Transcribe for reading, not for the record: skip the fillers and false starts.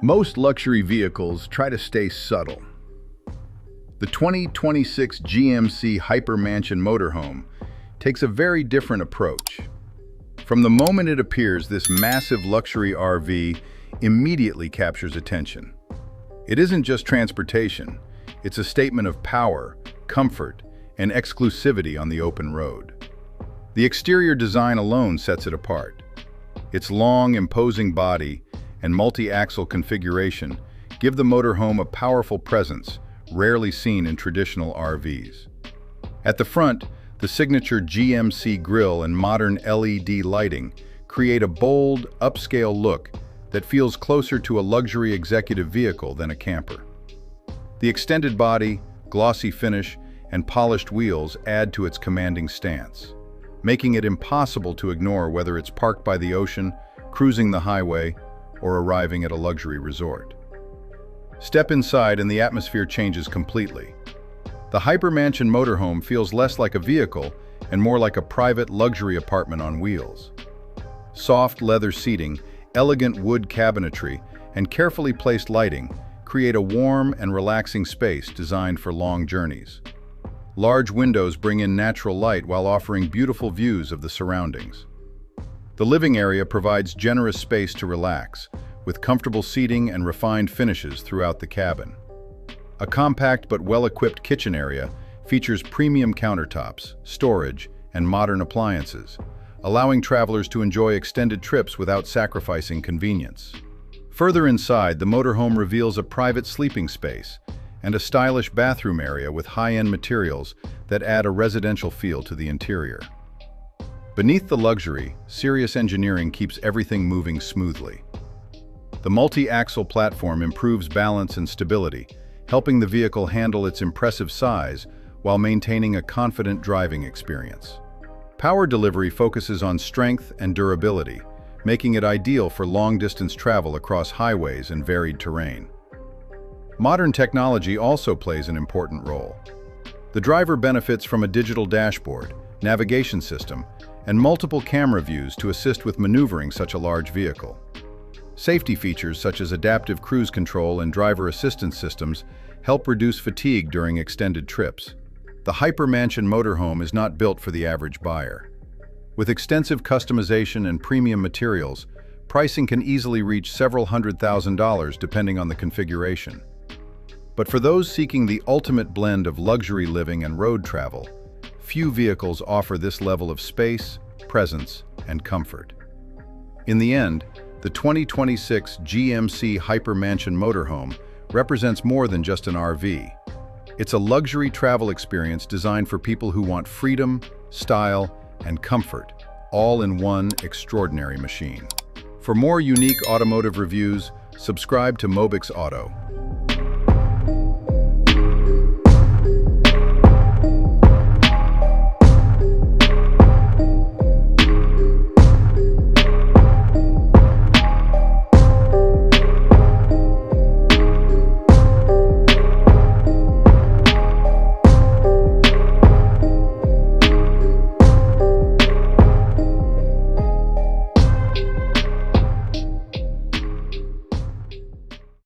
Most luxury vehicles try to stay subtle. The 2026 GMC Hyper Mansion Motorhome takes a very different approach. From the moment it appears, this massive luxury RV immediately captures attention. It isn't just transportation, it's a statement of power, comfort, and exclusivity on the open road. The exterior design alone sets it apart. Its long, imposing body and multi-axle configuration give the motorhome a powerful presence rarely seen in traditional RVs. At the front, the signature GMC grille and modern LED lighting create a bold, upscale look that feels closer to a luxury executive vehicle than a camper. The extended body, glossy finish, and polished wheels add to its commanding stance, making it impossible to ignore whether it's parked by the ocean, cruising the highway, or arriving at a luxury resort. Step inside and the atmosphere changes completely. The Hyper Mansion Motorhome feels less like a vehicle and more like a private luxury apartment on wheels. Soft leather seating, elegant wood cabinetry, and carefully placed lighting create a warm and relaxing space designed for long journeys. Large windows bring in natural light while offering beautiful views of the surroundings. The living area provides generous space to relax, with comfortable seating and refined finishes throughout the cabin. A compact but well-equipped kitchen area features premium countertops, storage, and modern appliances, allowing travelers to enjoy extended trips without sacrificing convenience. Further inside, the motorhome reveals a private sleeping space and a stylish bathroom area with high-end materials that add a residential feel to the interior. Beneath the luxury, serious engineering keeps everything moving smoothly. The multi-axle platform improves balance and stability, helping the vehicle handle its impressive size while maintaining a confident driving experience. Power delivery focuses on strength and durability, making it ideal for long-distance travel across highways and varied terrain. Modern technology also plays an important role. The driver benefits from a digital dashboard, navigation system, and multiple camera views to assist with maneuvering such a large vehicle. Safety features such as adaptive cruise control and driver assistance systems help reduce fatigue during extended trips. The Hyper Mansion Motorhome is not built for the average buyer. With extensive customization and premium materials, pricing can easily reach several $100,000 depending on the configuration. But for those seeking the ultimate blend of luxury living and road travel, few vehicles offer this level of space, presence, and comfort. In the end, the 2026 GMC Hyper Mansion Motorhome represents more than just an RV. It's a luxury travel experience designed for people who want freedom, style, and comfort, all in one extraordinary machine. For more unique automotive reviews, subscribe to Mobyx Auto.